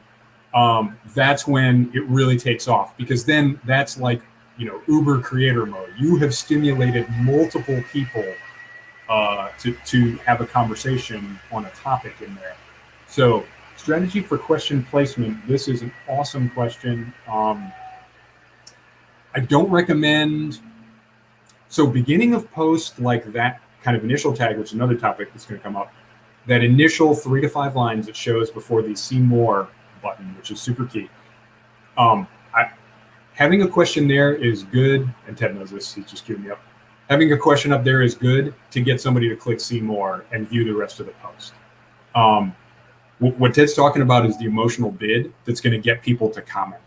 that's when it really takes off, because then that's like, Uber creator mode. You have stimulated multiple people to have a conversation on a topic in there. So strategy for question placement. This is an awesome question. I don't recommend, so beginning of post, like that kind of initial tag, which is another topic that's going to come up, that initial 3 to 5 lines it shows before the see more button, which is super key. Having a question there is good, and Ted knows this, he's just queuing me up. Having a question up there is good to get somebody to click see more and view the rest of the post. What Ted's talking about is the emotional bid that's going to get people to comment.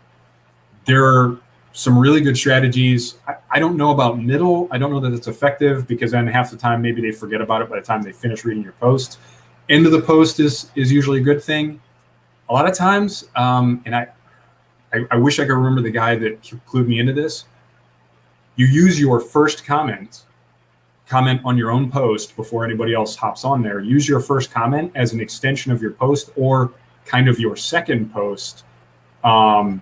There are some really good strategies. I don't know about middle. I don't know that it's effective, because then half the time maybe they forget about it by the time they finish reading your post. End of the post is usually a good thing. A lot of times, and I wish I could remember the guy that clued me into this. You use your first comment on your own post before anybody else hops on there. Use your first comment as an extension of your post, or kind of your second post, and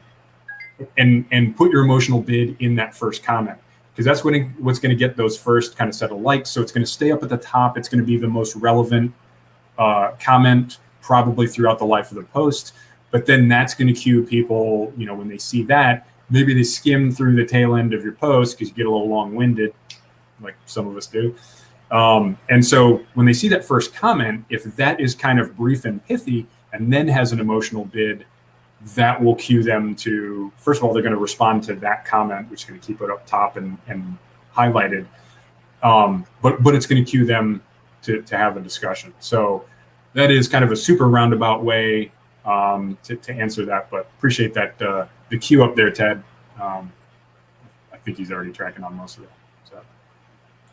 put your emotional bid in that first comment, because that's what's going to get those first kind of set of likes. So it's going to stay up at the top. It's going to be the most relevant comment probably throughout the life of the post. But then that's going to cue people, when they see that, maybe they skim through the tail end of your post because you get a little long-winded, like some of us do. And so when they see that first comment, if that is kind of brief and pithy and then has an emotional bid, that will cue them to, first of all, they're going to respond to that comment, which is going to keep it up top and highlighted. But it's going to cue them to have a discussion. So that is kind of a super roundabout way to answer that, but appreciate that the cue up there, Ted. I think he's already tracking on most of it. So,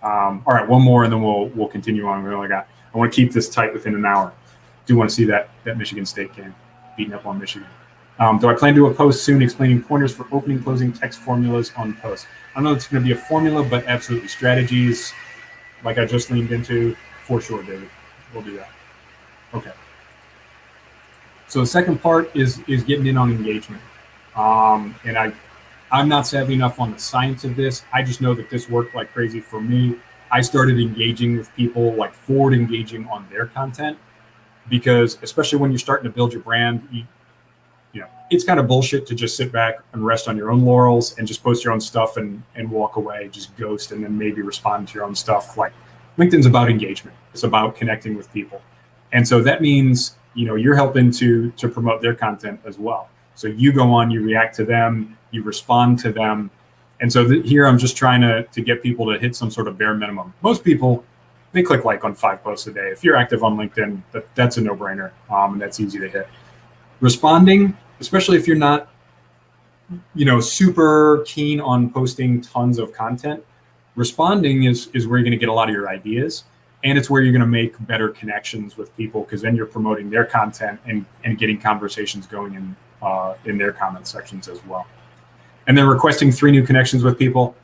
all right, one more, and then we'll continue on. I want to keep this tight within an hour. Do want to see that Michigan State game, beating up on Michigan. Do I plan to do a post soon explaining pointers for opening, closing text formulas on posts? I don't know if it's going to be a formula, but absolutely strategies, like I just leaned into, for sure, David. We'll do that. Okay. So the second part is getting in on engagement. And I'm not savvy enough on the science of this. I just know that this worked like crazy for me. I started engaging with people, like forward engaging on their content, because especially when you're starting to build your brand, it's kind of bullshit to just sit back and rest on your own laurels and just post your own stuff and walk away, just ghost, and then maybe respond to your own stuff. Like, LinkedIn's about engagement. It's about connecting with people. And so that means, you're helping to promote their content as well. So you go on, you react to them, you respond to them. And so here I'm just trying to get people to hit some sort of bare minimum. Most people, they click like on 5 posts a day. If you're active on LinkedIn, that's a no-brainer, and that's easy to hit. Responding, especially if you're not, super keen on posting tons of content, responding is where you're going to get a lot of your ideas, and it's where you're going to make better connections with people, because then you're promoting their content and getting conversations going in their comment sections as well. And then requesting 3 new connections with people.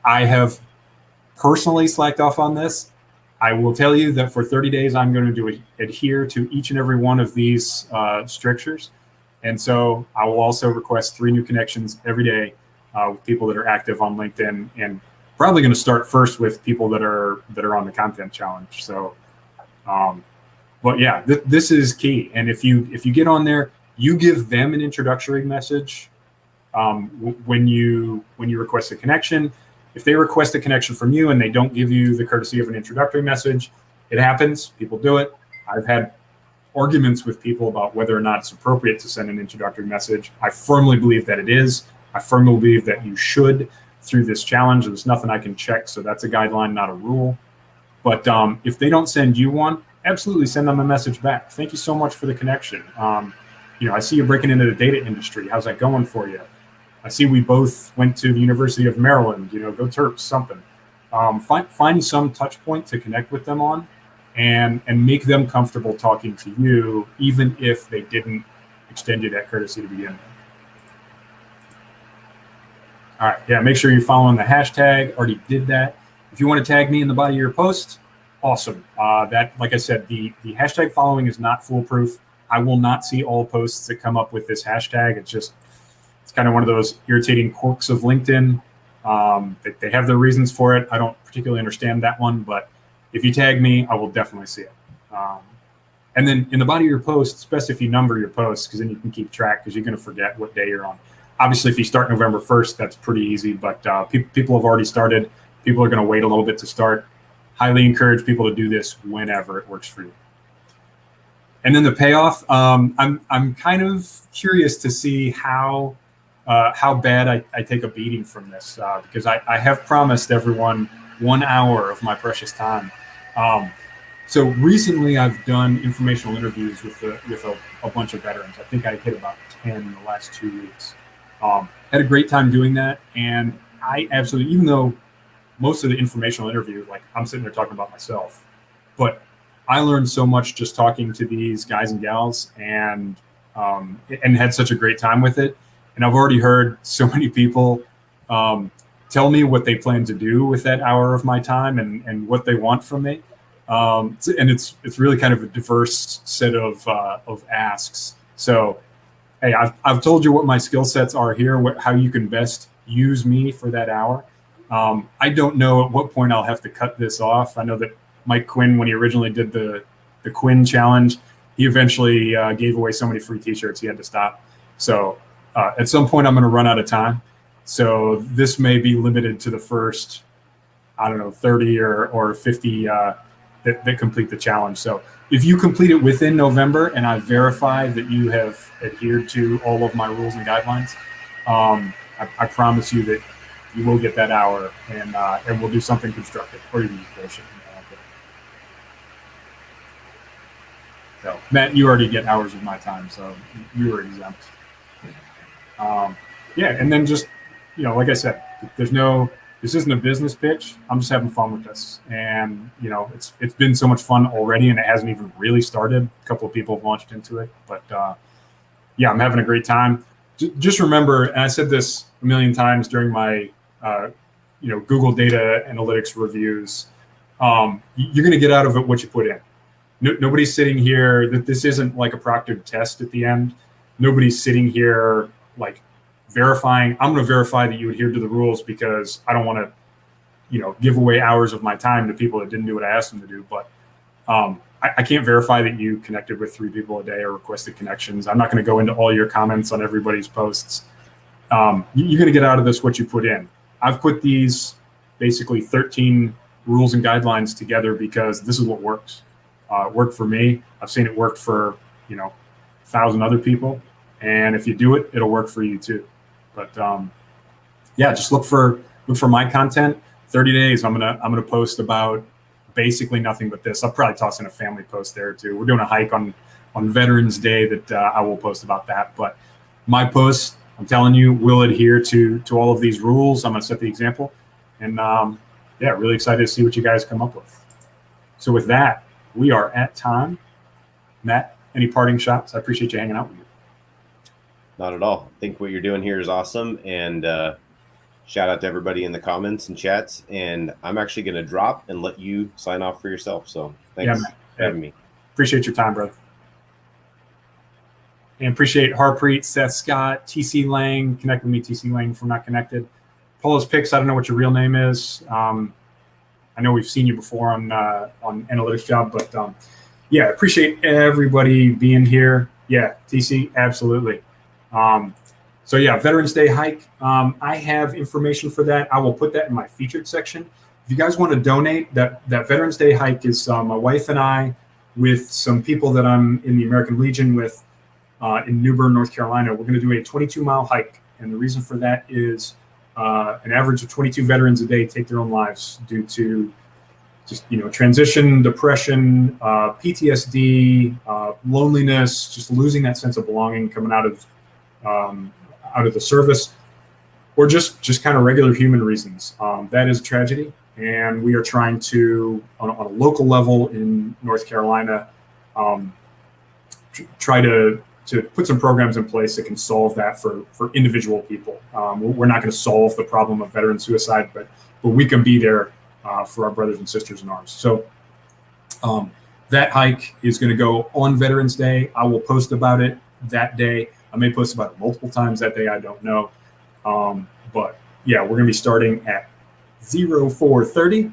I have personally slacked off on this. I will tell you that for 30 days, I'm going to adhere to each and every one of these strictures. And so I will also request 3 new connections every day with people that are active on LinkedIn, and probably going to start first with people that are on the content challenge. So, but yeah, this is key. And if you get on there, you give them an introductory message when you request a connection. If they request a connection from you and they don't give you the courtesy of an introductory message, it happens. People do it. I've had arguments with people about whether or not it's appropriate to send an introductory message. I firmly believe that it is. I firmly believe that you should through this challenge. There's nothing I can check, so that's a guideline, not a rule. But if they don't send you one, absolutely send them a message back. Thank you so much for the connection. I see you breaking into the data industry. How's that going for you? I see we both went to the University of Maryland. Go Terps, something. Find some touch point to connect with them on, and make them comfortable talking to you, even if they didn't extend you that courtesy to begin with. All right, yeah, make sure you're following the hashtag. Already did that. If you want to tag me in the body of your post, awesome. That, like I said, the hashtag following is not foolproof. I will not see all posts that come up with this hashtag. It's kind of one of those irritating quirks of LinkedIn. They have their reasons for it. I don't particularly understand that one, but if you tag me, I will definitely see it. And then in the body of your post, it's best if you number your posts, because then you can keep track, because you're going to forget what day you're on. Obviously, if you start November 1st, that's pretty easy, but people have already started. People are going to wait a little bit to start. Highly encourage people to do this whenever it works for you. And then the payoff, I'm kind of curious to see how bad I take a beating from this, because I have promised everyone 1 hour of my precious time. So recently I've done informational interviews with a bunch of veterans. I think I hit about 10 in the last 2 weeks. Had a great time doing that. And I absolutely, even though most of the informational interview, like, I'm sitting there talking about myself, but I learned so much just talking to these guys and gals, and had such a great time with it. And I've already heard so many people tell me what they plan to do with that hour of my time, and what they want from me. And it's really kind of a diverse set of asks. So, hey, I've told you what my skill sets are here, how you can best use me for that hour. I don't know at what point I'll have to cut this off. I know that Mike Quinn, when he originally did the Quinn challenge, he eventually gave away so many free t-shirts he had to stop. So at some point I'm going to run out of time. So this may be limited to the first, 30 or 50 that complete the challenge. So if you complete it within November and I verify that you have adhered to all of my rules and guidelines, I promise you that you will get that hour, and we'll do something constructive, or even bullshit. So, Matt, you already get hours of my time, so you are exempt. And then just, like I said, this isn't a business pitch. I'm just having fun with this. And, it's been so much fun already, and it hasn't even really started. A couple of people have launched into it. But, I'm having a great time. Just remember, and I said this a million times during my, Google data analytics reviews, you're going to get out of it what you put in. Nobody's sitting here, that this isn't like a proctored test at the end. Nobody's sitting here like verifying. I'm going to verify that you adhere to the rules, because I don't want to, give away hours of my time to people that didn't do what I asked them to do. But I can't verify that you connected with 3 people a day or requested connections. I'm not going to go into all your comments on everybody's posts. You're going to get out of this what you put in. I've put these basically 13 rules and guidelines together because this is what works. It worked for me. I've seen it work for 1,000 other people, and if you do it, it'll work for you too. But yeah, just look for my content. 30 days. I'm gonna post about basically nothing but this. I'll probably toss in a family post there too. We're doing a hike on Veterans Day that I will post about that. But my posts, I'm telling you, will adhere to all of these rules. I'm gonna set the example, and yeah, really excited to see what you guys come up with. So with that, we are at time. Matt, any parting shots? I appreciate you hanging out with me. Not at all. I think what you're doing here is awesome, and shout out to everybody in the comments and chats. And I'm actually going to drop and let you sign off for yourself. So thanks for having me. Appreciate your time, brother. And appreciate Harpreet, Seth Scott, TC Lang. Connect with me, TC Lang, if we're not connected. Paula's Picks. I don't know what your real name is. I know we've seen you before on Analytics Job, but yeah, appreciate everybody being here. Yeah, TC, absolutely. So yeah, Veterans Day hike. I have information for that. I will put that in my featured section. If you guys want to donate, that Veterans Day hike is my wife and I with some people that I'm in the American Legion with in New Bern, North Carolina. We're going to do a 22-mile hike, and the reason for that is an average of 22 veterans a day take their own lives due to just transition, depression, PTSD, loneliness, just losing that sense of belonging coming out of the service, or just kind of regular human reasons. That is a tragedy, and we are trying to, on a local level in North Carolina, try to put some programs in place that can solve that for individual people. We're not going to solve the problem of veteran suicide, but we can be there for our brothers and sisters in arms. So that hike is going to go on Veterans Day. I will post about it that day. I may post about it multiple times that day. I don't know. But yeah, we're going to be starting at 04:30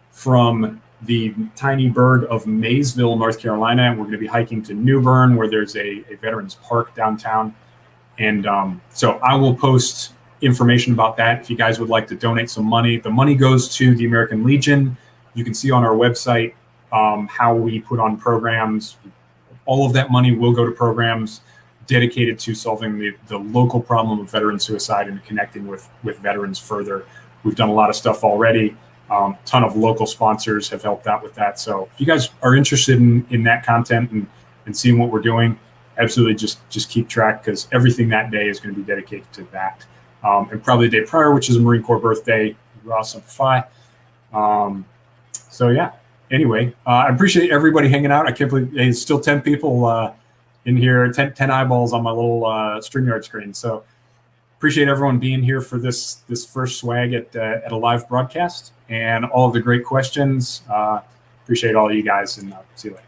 from the tiny burg of Maysville, North Carolina. And we're going to be hiking to New Bern, where there's a veterans park downtown. And so I will post information about that if you guys would like to donate some money. The money goes to the American Legion. You can see on our website how we put on programs. All of that money will go to programs dedicated to solving the local problem of veteran suicide and connecting with veterans further. We've done a lot of stuff already. Ton of local sponsors have helped out with that. So if you guys are interested in that content and seeing what we're doing, absolutely just keep track, because everything that day is going to be dedicated to that. And probably the day prior, which is a Marine Corps birthday, raw simplify. So yeah, anyway, I appreciate everybody hanging out. I can't believe there's still 10 people in here, 10 eyeballs on my little StreamYard screen. So appreciate everyone being here for this first swag at a live broadcast, and all of the great questions. Appreciate all of you guys, and see you later.